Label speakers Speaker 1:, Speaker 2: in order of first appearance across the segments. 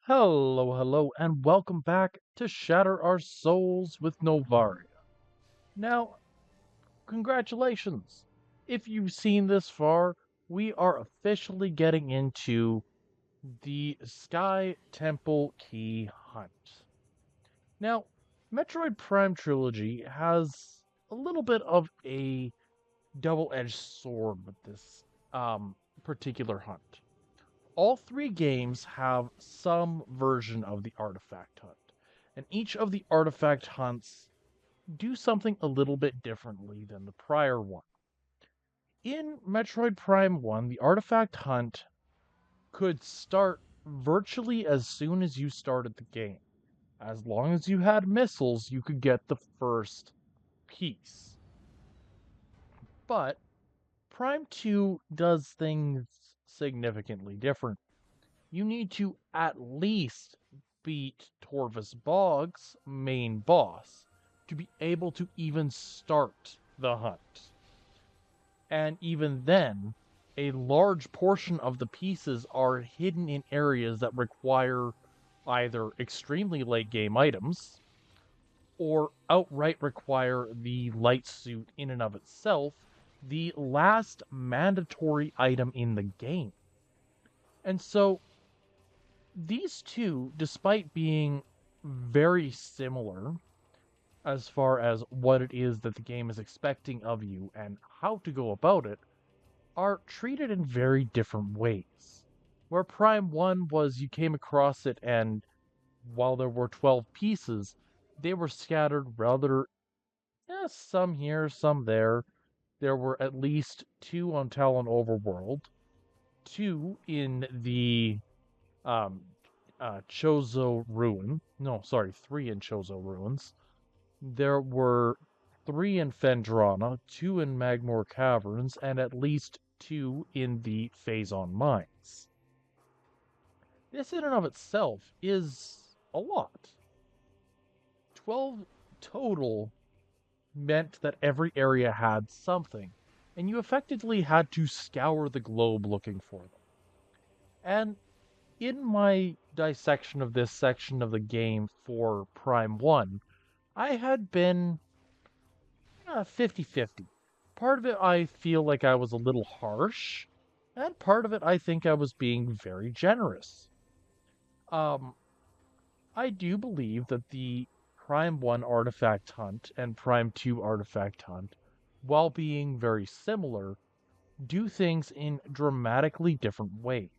Speaker 1: Hello, and welcome back to Shatter Our Souls with Novaria. Now, congratulations! If you've seen this far, we are officially getting into the Sky Temple Key Hunt. Now, Metroid Prime Trilogy has a little bit of a double-edged sword with this particular hunt. All three games have some version of the artifact hunt, and each of the artifact hunts do something a little bit differently than the prior one. In Metroid Prime 1, the artifact hunt could start virtually as soon as you started the game. As long as you had missiles, you could get the first piece. But Prime 2 does things significantly different. You need to at least beat Torvus Bog's main boss to be able to even start the hunt. And even then, a large portion of the pieces are hidden in areas that require either extremely late game items or outright require the light suit in and of itself, the last mandatory item in the game. And so these two, despite being very similar as far as what it is that the game is expecting of you and how to go about it, are treated in very different ways. Where Prime 1 was you came across it, and while there were 12 pieces, they were scattered rather, some here, some there. There were at least two on Talon Overworld, two in the um, Chozo Ruin. No, sorry, three in Chozo Ruins. There were three in Phendrana, two in Magmore Caverns, and at least two in the Phazon Mines. This in and of itself is a lot. 12 total meant that every area had something, and you effectively had to scour the globe looking for them. And in my dissection of this section of the game for Prime 1, I had been 50-50. Part of it I feel like I was a little harsh, and part of it I think I was being very generous. Um, I do believe that the Prime 1 artifact hunt and Prime 2 artifact hunt, while being very similar, do things in dramatically different ways.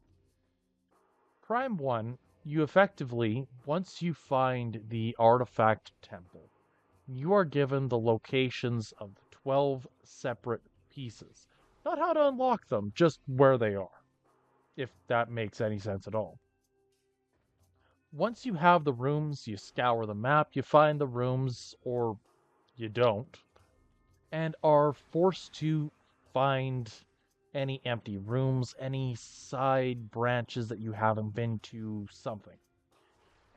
Speaker 1: Prime 1, you effectively, once you find the artifact temple, you are given the locations of the 12 separate pieces. Not how to unlock them, just where they are, if that makes any sense at all. Once you have the rooms, you scour the map, you find the rooms, or you don't, and are forced to find any empty rooms, any side branches that you haven't been to, something.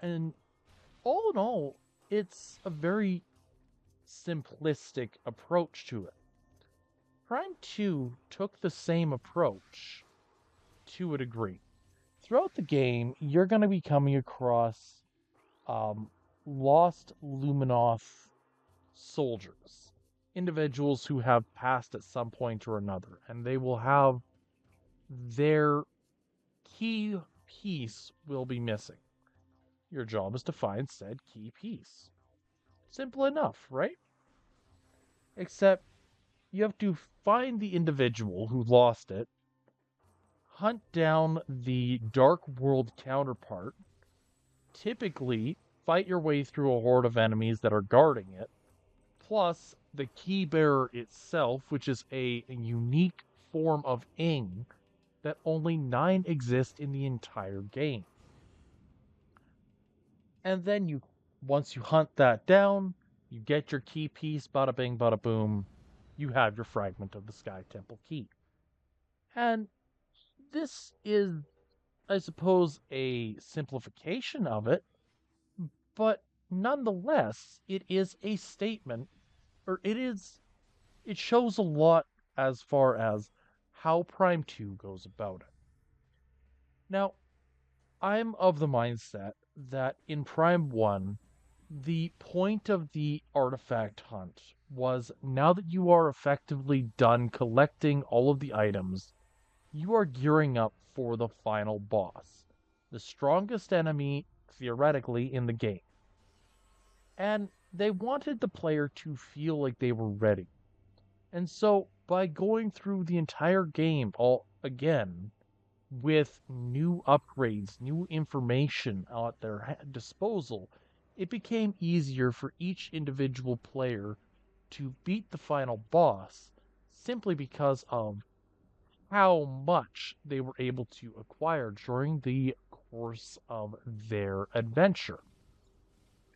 Speaker 1: And all in all, it's a very simplistic approach to it. Prime 2 took the same approach to a degree. Throughout the game, you're going to be coming across um, lost Luminoth soldiers, individuals who have passed at some point or another, and they will have their key piece will be missing. Your job is to find said key piece. Simple enough, right? Except you have to find the individual who lost it, hunt down the Dark World counterpart, typically fight your way through a horde of enemies that are guarding it, plus the key bearer itself, which is a unique form of ing that only 9 exist in the entire game. And then once you hunt that down, you get your key piece, bada bing, bada boom, you have your fragment of the Sky Temple key. And this is, I suppose, a simplification of it, but nonetheless, it is a statement, or it shows a lot as far as how Prime 2 goes about it. Now, I'm of the mindset that in Prime 1, the point of the artifact hunt was now that you are effectively done collecting all of the items, you are gearing up for the final boss, the strongest enemy, theoretically, in the game. And they wanted the player to feel like they were ready. And so, by going through the entire game all again, with new upgrades, new information at their disposal, it became easier for each individual player to beat the final boss simply because of how much they were able to acquire during the course of their adventure.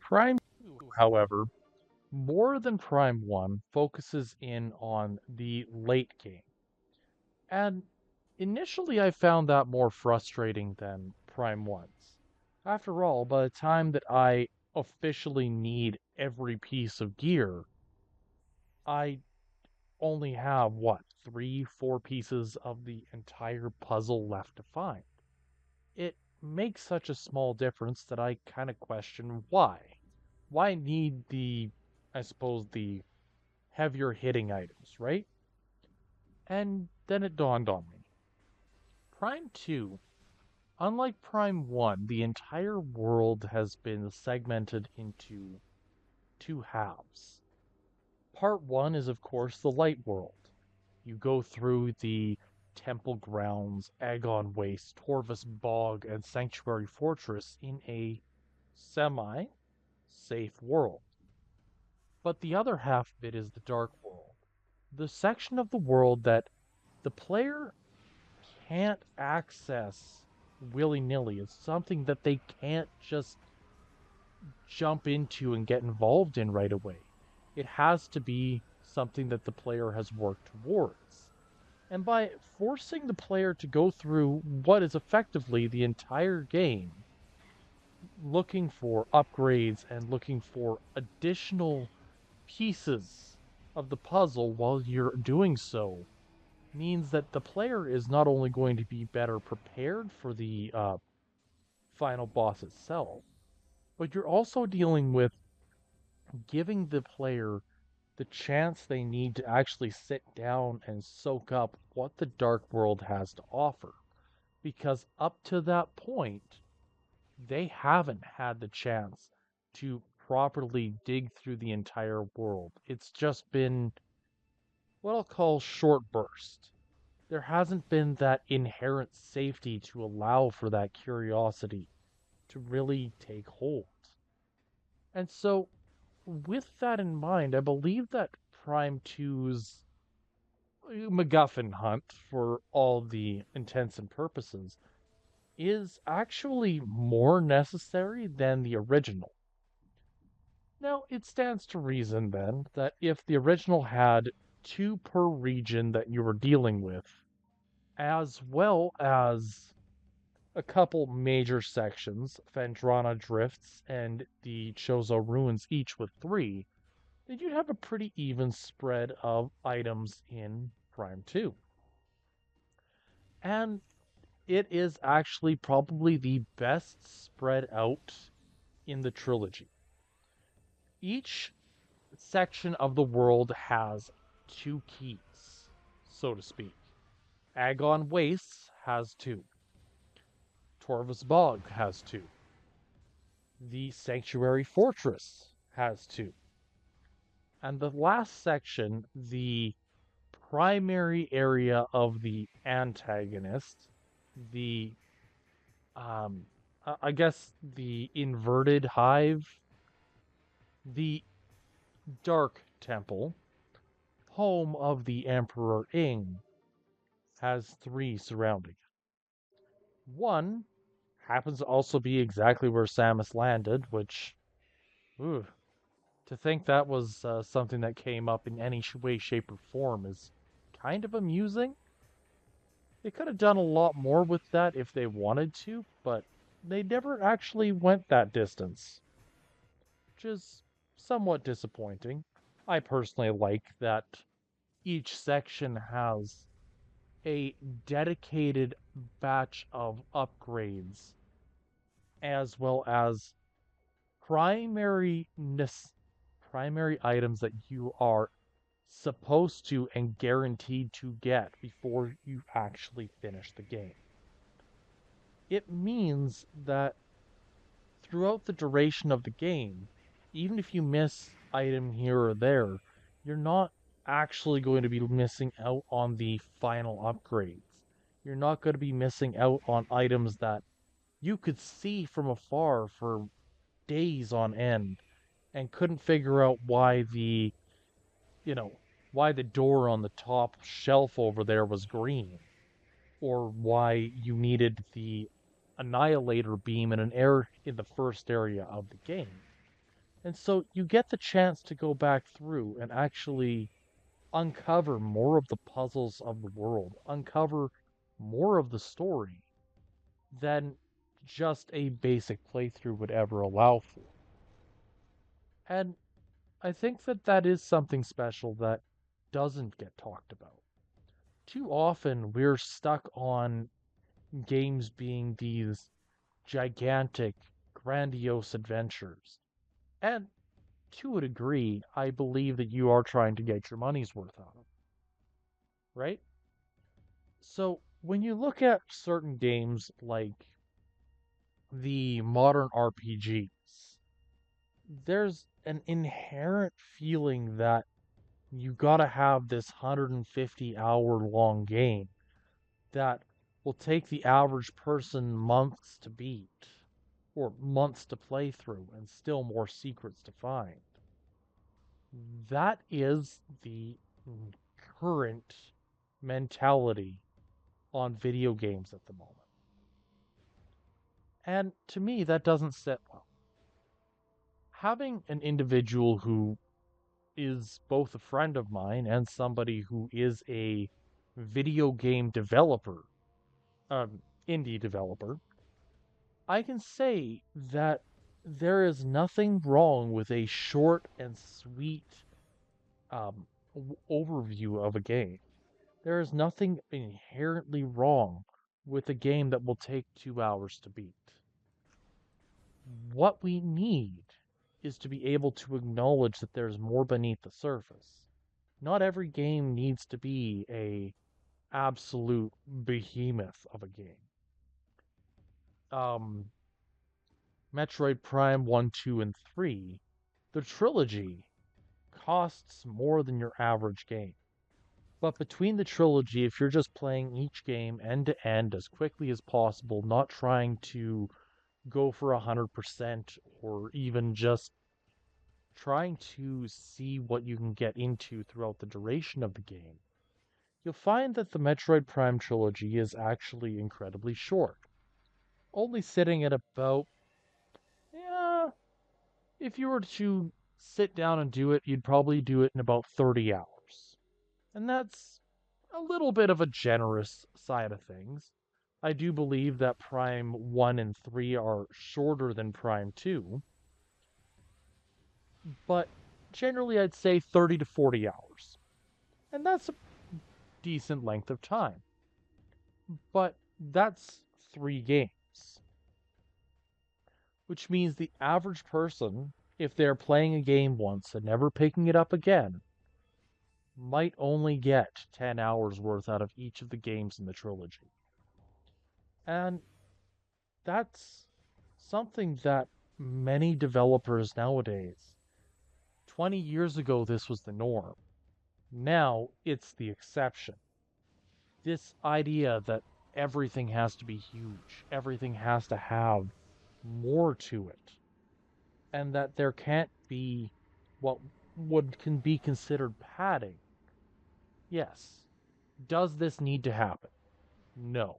Speaker 1: Prime 2, however, more than Prime 1, focuses in on the late game. And initially, I found that more frustrating than Prime 1's. After all, by the time that I officially need every piece of gear, I only have, what, three, four pieces of the entire puzzle left to find. It makes such a small difference that I kind of question why. Why need I suppose, the heavier hitting items, right? And then it dawned on me. Prime 2, unlike Prime 1, the entire world has been segmented into two halves. Part 1 is, of course, the light world. You go through the temple grounds, Agon Waste, Torvus Bog, and Sanctuary Fortress in a semi safe world. But the other half of it is the dark world, the section of the world that the player can't access willy nilly. It's something that they can't just jump into and get involved in right away. It has to be something that the player has worked towards. And by forcing the player to go through what is effectively the entire game, looking for upgrades and looking for additional pieces of the puzzle while you're doing so, means that the player is not only going to be better prepared for the final boss itself, but you're also dealing with giving the player the chance they need to actually sit down and soak up what the dark world has to offer. Because up to that point, they haven't had the chance to properly dig through the entire world. It's just been what I'll call short burst. There hasn't been that inherent safety to allow for that curiosity to really take hold. And so, with that in mind, I believe that Prime 2's MacGuffin hunt, for all the intents and purposes, is actually more necessary than the original. Now, it stands to reason then that if the original had two per region that you were dealing with, as well as a couple major sections, Phendrana Drifts and the Chozo Ruins, each with three, then you'd have a pretty even spread of items in Prime 2. And it is actually probably the best spread out in the trilogy. Each section of the world has two keys, so to speak. Agon Wastes has two. Torvus Bog has two. The Sanctuary Fortress has two. And the last section, the primary area of the antagonist, the I guess the inverted hive, the Dark Temple, home of the Emperor Ing, has three surrounding it. One happens to also be exactly where Samus landed, which, ooh, to think that was something that came up in any way, shape, or form is kind of amusing. They could have done a lot more with that if they wanted to, but they never actually went that distance, which is somewhat disappointing. I personally like that each section has a dedicated batch of upgrades as well as primary primary items that you are supposed to and guaranteed to get before you actually finish the game. It means that throughout the duration of the game, even if you miss item here or there, you're not actually going to be missing out on the final upgrades. You're not going to be missing out on items that you could see from afar for days on end and couldn't figure out you know, why the door on the top shelf over there was green or why you needed the annihilator beam in the first area of the game. And so you get the chance to go back through and actually uncover more of the puzzles of the world, uncover more of the story than just a basic playthrough would ever allow for. And I think that that is something special that doesn't get talked about. Too often we're stuck on games being these gigantic, grandiose adventures. And to a degree, I believe that you are trying to get your money's worth out of it, right? So when you look at certain games like the modern RPGs, there's an inherent feeling that you gotta have this 150-hour long game that will take the average person months to beat or months to play through and still more secrets to find. That is the current mentality on video games at the moment. And to me, that doesn't sit well. Having an individual who is both a friend of mine and somebody who is a video game developer, indie developer, I can say that there is nothing wrong with a short and sweet um, overview of a game. There is nothing inherently wrong with a game that will take 2 hours to beat. What we need is to be able to acknowledge that there's more beneath the surface. Not every game needs to be a absolute behemoth of a game. Um, Metroid Prime 1, 2, and 3, the trilogy costs more than your average game. But between the trilogy, if you're just playing each game end to end as quickly as possible, not trying to go for 100% or even just trying to see what you can get into throughout the duration of the game, you'll find that the Metroid Prime trilogy is actually incredibly short. Only sitting at about, yeah, if you were to sit down and do it, you'd probably do it in about 30 hours. And that's a little bit of a generous side of things. I do believe that Prime 1 and 3 are shorter than Prime 2, but generally I'd say 30 to 40 hours. And that's a decent length of time. But that's 3 games, which means the average person, if they're playing a game once and never picking it up again, might only get 10 hours worth out of each of the games in the trilogy. And that's something that many developers nowadays, 20 years ago, this was the norm. Now it's the exception. This idea that everything has to be huge, everything has to have more to it, and that there can't be what would can be considered padding. Yes. Does this need to happen? No.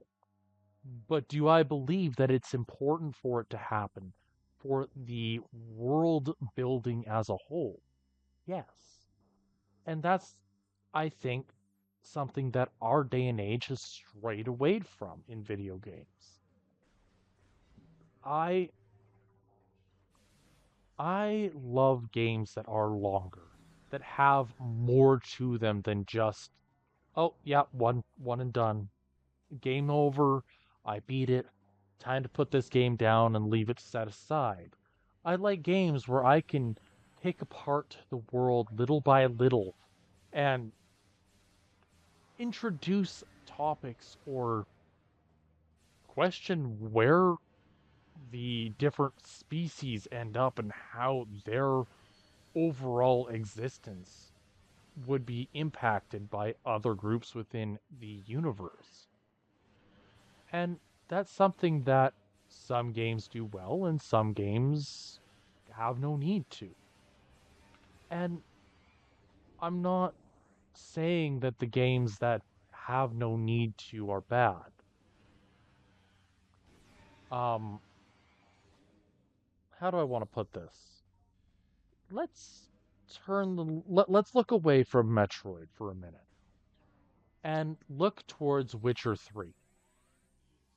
Speaker 1: But do I believe that it's important for it to happen for the world building as a whole? Yes. And that's, I think, something that our day and age has strayed away from in video games. I I love games that are longer, that have more to them than just, oh yeah, one and done. Game over, I beat it. Time to put this game down and leave it set aside. I like games where I can pick apart the world little by little and introduce topics or question where the different species end up and how their overall existence would be impacted by other groups within the universe. And that's something that some games do well and some games have no need to. And I'm not saying that the games that have no need to are bad. Um, how do I want to put this? Let's let's look away from Metroid for a minute and look towards Witcher 3.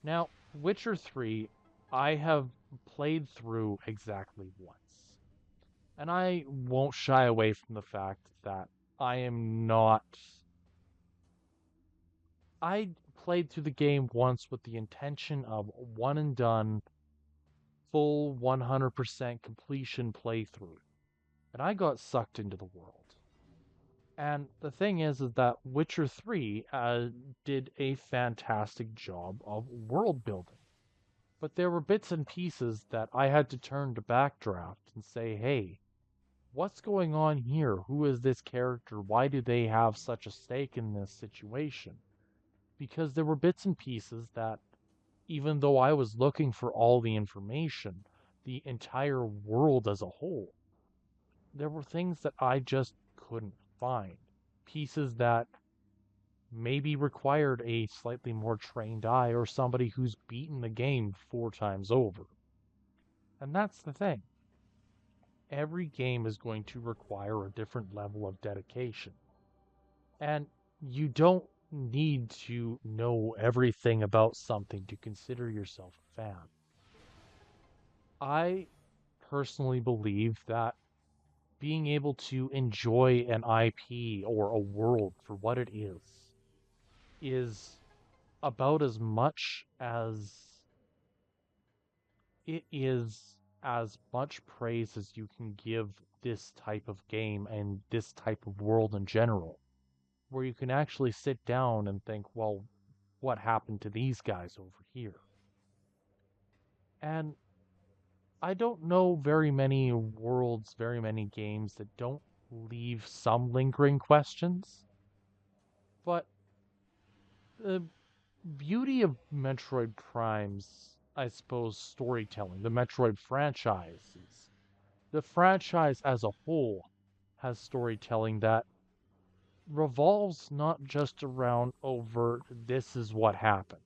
Speaker 1: Now, Witcher 3, I have played through exactly once. And I won't shy away from the fact that I am not. I played through the game once with the intention of one and done, full 100% completion playthrough. And I got sucked into the world. And the thing is that Witcher 3 did a fantastic job of world building. But there were bits and pieces that I had to turn to backdraft and say, hey, what's going on here? Who is this character? Why do they have such a stake in this situation? Because there were bits and pieces that, even though I was looking for all the information, the entire world as a whole, there were things that I just couldn't find. Pieces that maybe required a slightly more trained eye or somebody who's beaten the game 4 times over. And that's the thing. Every game is going to require a different level of dedication. And you don't need to know everything about something to consider yourself a fan. I personally believe that being able to enjoy an IP or a world for what it is about as much as it is as much praise as you can give this type of game and this type of world in general, where you can actually sit down and think, well, what happened to these guys over here? And I don't know very many worlds, very many games that don't leave some lingering questions, but the beauty of Metroid Prime's, I suppose, storytelling, the Metroid franchises, the franchise as a whole has storytelling that revolves not just around overt, this is what happened.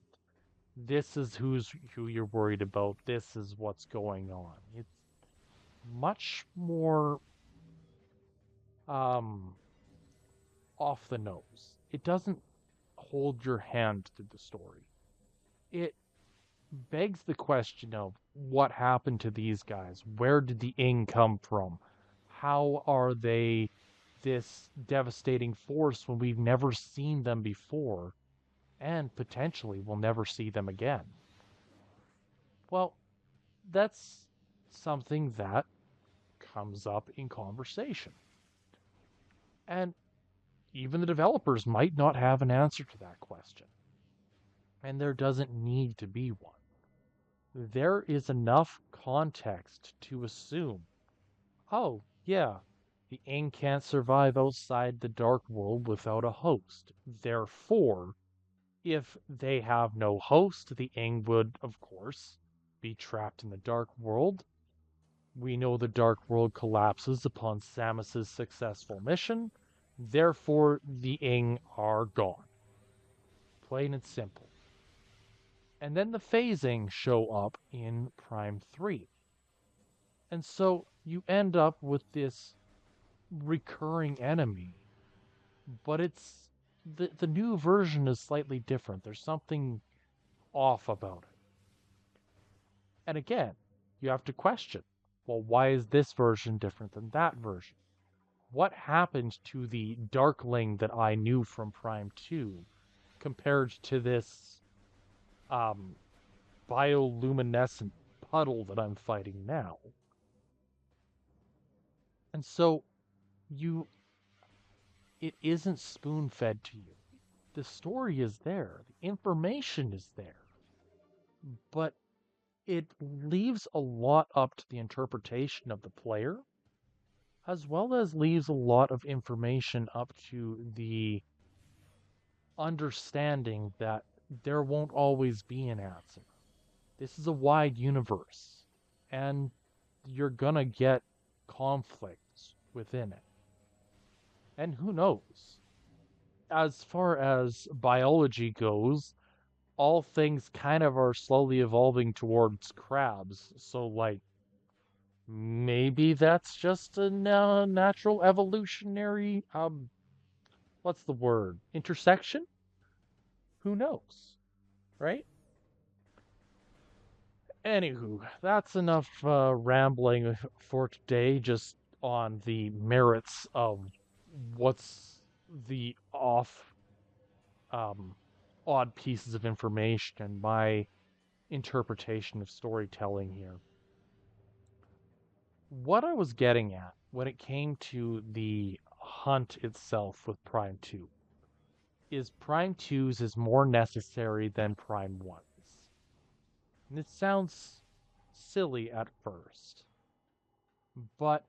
Speaker 1: This is who you're worried about. This is what's going on. It's much more um off the nose. It doesn't hold your hand through the story. It begs the question of what happened to these guys? Where did the Ing come from? How are they this devastating force when we've never seen them before and potentially we'll never see them again? Well, that's something that comes up in conversation. And even the developers might not have an answer to that question. And there doesn't need to be one. There is enough context to assume, oh, yeah, the Ing can't survive outside the Dark World without a host. Therefore, if they have no host, the Ing would, of course, be trapped in the Dark World. We know the Dark World collapses upon Samus's successful mission. Therefore, the Ing are gone. Plain and simple. And then the phasing show up in Prime 3. And so you end up with this recurring enemy, but it's the new version is slightly different. There's something off about it. And again, you have to question, well, why is this version different than that version? What happened to the Darkling that I knew from Prime 2 compared to this um bioluminescent puddle that I'm fighting now. And so you it isn't spoon-fed to you. The story is there, the information is there, but it leaves a lot up to the interpretation of the player, as well as leaves a lot of information up to the understanding that there won't always be an answer. This is a wide universe, and you're gonna get conflicts within it. And who knows? As far as biology goes, all things kind of are slowly evolving towards crabs. So, like, maybe that's just a natural evolutionary, what's the word? Intersection? Who knows? Right? Anywho, that's enough rambling for today, just on the merits of what's the um, odd pieces of information and my interpretation of storytelling here. What I was getting at when it came to the hunt itself with Prime 2 is Prime 2's is more necessary than Prime 1's. And it sounds silly at first, but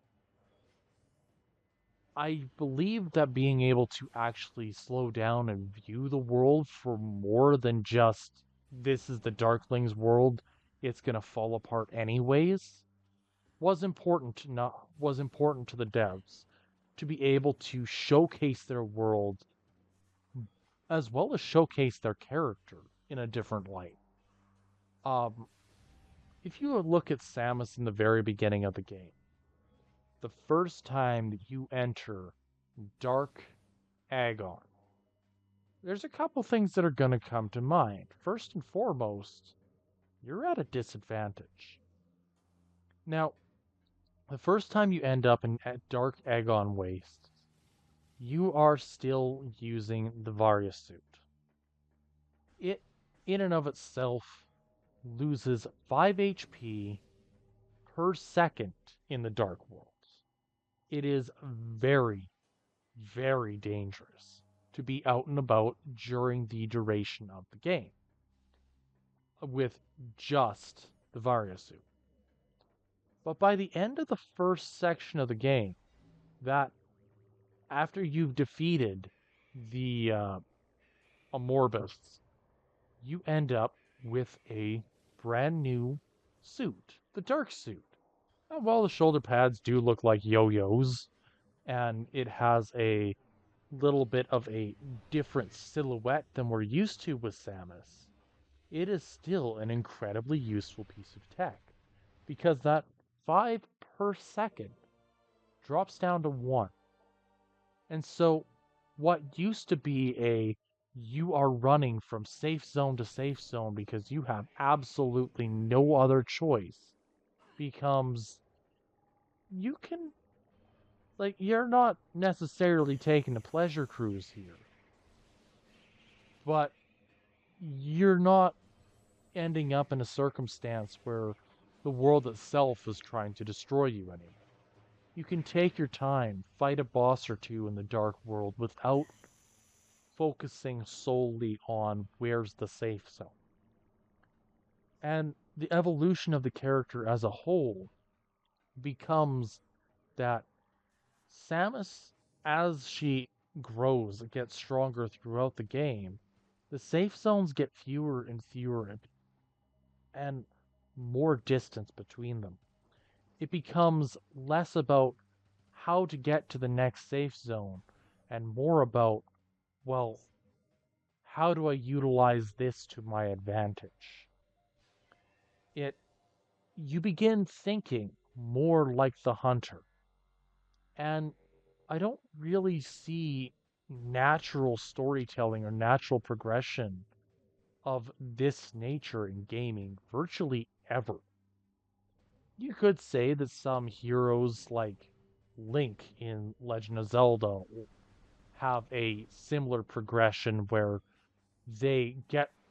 Speaker 1: I believe that being able to actually slow down and view the world for more than just this is the Darkling's world, it's gonna fall apart anyways, was important to the devs to be able to showcase their world as well as showcase their character in a different light. Um, if you look at Samus in the very beginning of the game, the first time that you enter Dark Agon, there's a couple things that are going to come to mind. First and foremost, you're at a disadvantage. Now, the first time you end up at Dark Agon Waste, you are still using the Varya suit. It, in and of itself, loses 5 HP per second in the Dark World. It is very, very dangerous to be out and about during the duration of the game with just the Varya suit. But by the end of the first section of the game, that after you've defeated the Amorbus, you end up with a brand new suit, the Dark suit. And while the shoulder pads do look like yo-yos, and it has a little bit of a different silhouette than we're used to with Samus, it is still an incredibly useful piece of tech, because that 5 per second drops down to 1. And so what used to be a you are running from safe zone to safe zone because you have absolutely no other choice becomes you can, like, you're not necessarily taking a pleasure cruise here, but you're not ending up in a circumstance where the world itself is trying to destroy you anymore. You can take your time, fight a boss or two in the Dark World without focusing solely on where's the safe zone. And the evolution of the character as a whole becomes that Samus, as she grows, gets stronger throughout the game, the safe zones get fewer and fewer and more distance between them. It becomes less about how to get to the next safe zone and more about, well, how do I utilize this to my advantage? It You begin thinking more like the hunter. And I don't really see natural storytelling or natural progression of this nature in gaming virtually ever. You could say that some heroes like Link in Legend of Zelda have a similar progression where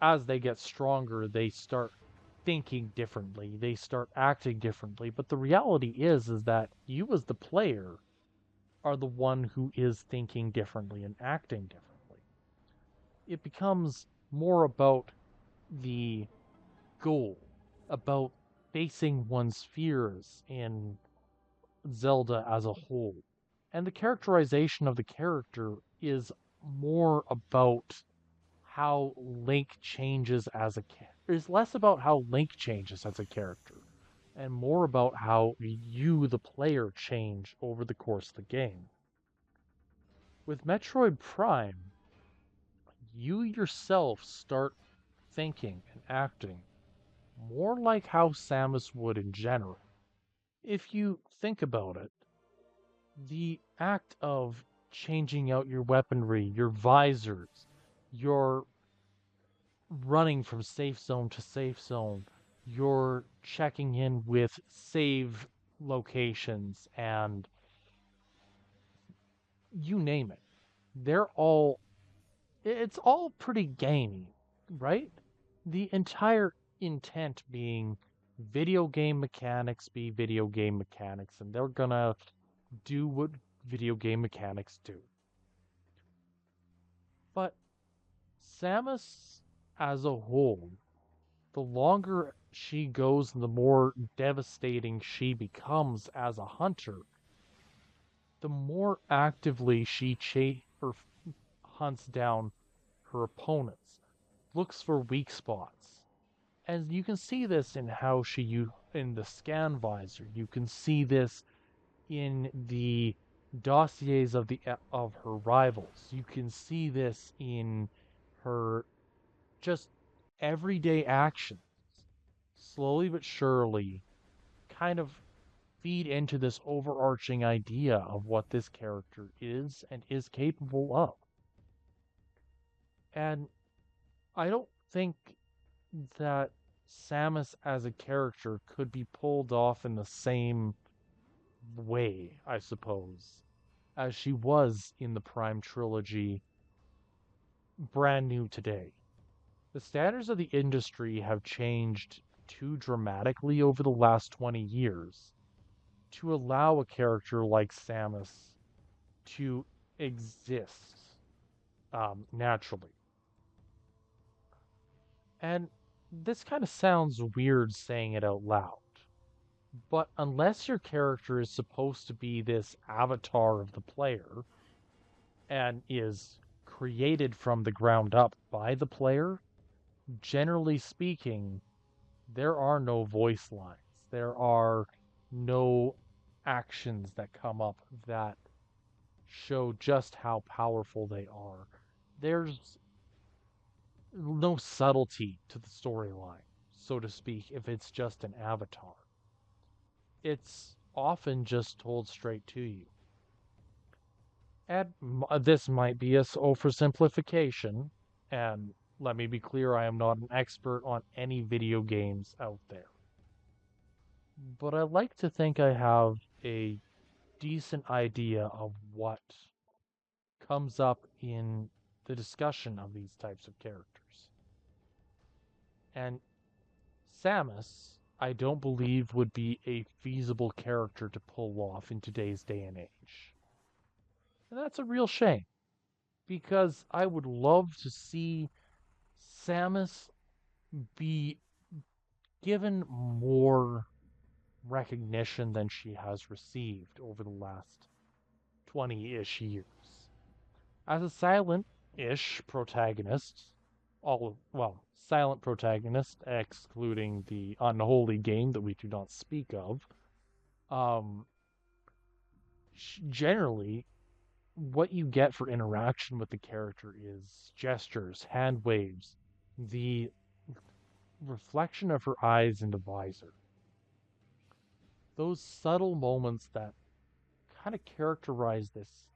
Speaker 1: as they get stronger, they start thinking differently, they start acting differently. But the reality is that you as the player are the one who is thinking differently and acting differently. It becomes more about the goal, about facing one's fears in Zelda as a whole. And the characterization of the character is more about how Link changes as a character. It's less about how Link changes as a character and more about how you, the player, change over the course of the game. With Metroid Prime, you yourself start thinking and acting more like how Samus would in general. If you think about it, the act of changing out your weaponry, your visors, your running from safe zone to safe zone, you're checking in with save locations, and you name it. They're all, it's all pretty gamey, right? The entire intent being video game mechanics be video game mechanics, and they're gonna do what video game mechanics do. But Samus as a whole, the longer she goes, the more devastating she becomes as a hunter, the more actively she hunts down her opponents, looks for weak spots. And you can see this in how in the scan visor. You can see this in the dossiers of her rivals. You can see this in her just everyday actions. Slowly but surely, kind of feed into this overarching idea of what this character is and is capable of. And I don't think that Samus as a character could be pulled off in the same way, I suppose, as she was in the Prime trilogy brand new today. The standards of the industry have changed too dramatically over the last 20 years to allow a character like Samus to exist naturally. And this kind of sounds weird saying it out loud, but unless your character is supposed to be this avatar of the player and is created from the ground up by the player, generally speaking, there are no voice lines. There are no actions that come up that show just how powerful they are. There's no subtlety to the storyline, so to speak, if it's just an avatar. It's often just told straight to you. And this might be a oversimplification, and let me be clear, I am not an expert on any video games out there. But I like to think I have a decent idea of what comes up in the discussion of these types of characters. And Samus, I don't believe would be a feasible character to pull off in today's day and age. And that's a real shame because I would love to see Samus be given more recognition than she has received over the last 20-ish years. As a silent-ish protagonist, silent protagonist, excluding the unholy game that we do not speak of, um, generally, what you get for interaction with the character is gestures, hand waves, the reflection of her eyes in the visor. Those subtle moments that kind of characterize this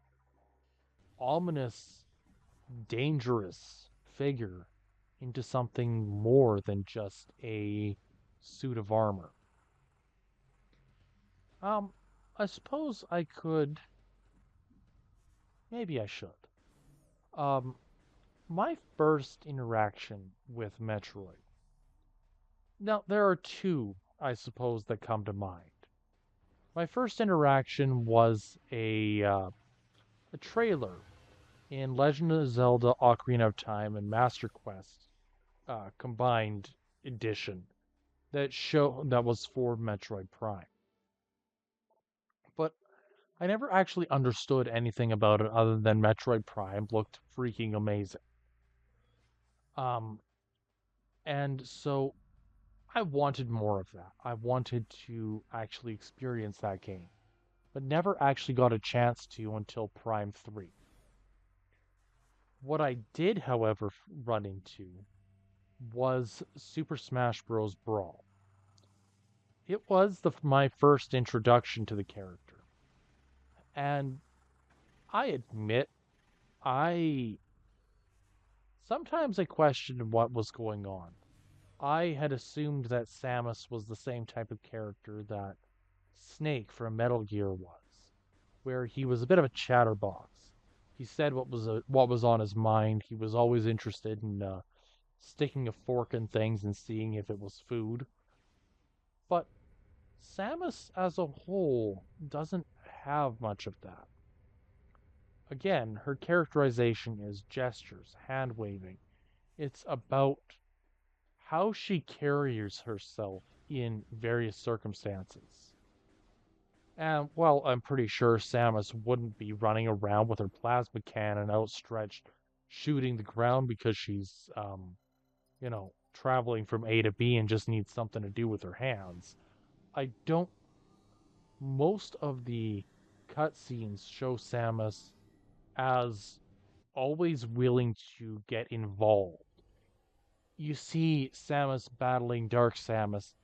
Speaker 1: ominous, dangerous figure into something more than just a suit of armor. Um, I suppose I could, maybe I should. Um, my first interaction with Metroid Now, there are two, I suppose, that come to mind. My first interaction was a trailer in Legend of Zelda Ocarina of Time and Master Quest combined edition that was for Metroid Prime. But I never actually understood anything about it other than Metroid Prime looked freaking amazing. Um, and so I wanted more of that. I wanted to actually experience that game, but never actually got a chance to until Prime 3. What I did, however, run into was Super Smash Bros. Brawl. It was my first introduction to the character. And I admit, I sometimes I questioned what was going on. I had assumed that Samus was the same type of character that Snake from Metal Gear was, where he was a bit of a chatterbox. He said what was on his mind. He was always interested in sticking a fork in things and seeing if it was food. But Samus as a whole doesn't have much of that. Again, her characterization is gestures, hand waving. It's about how she carries herself in various circumstances. And, well, I'm pretty sure Samus wouldn't be running around with her plasma cannon outstretched, shooting the ground because she's, traveling from A to B and just needs something to do with her hands. I don't. Most of the cutscenes show Samus as always willing to get involved. You see Samus battling Dark Samus,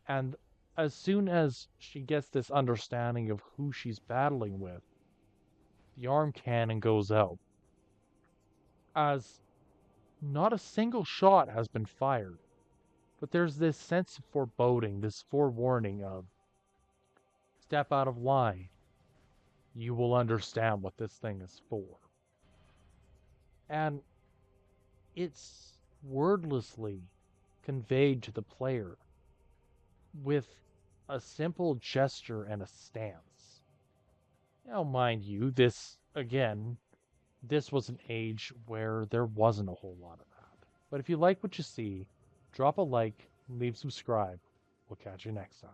Speaker 1: and as soon as she gets this understanding of who she's battling with, the arm cannon goes out. As not a single shot has been fired, but there's this sense of foreboding, this forewarning of step out of line. You will understand what this thing is for. And it's wordlessly conveyed to the player with a simple gesture and a stance. Now, mind you, this was an age where there wasn't a whole lot of that. But if you like what you see, drop a like, leave subscribe. We'll catch you next time.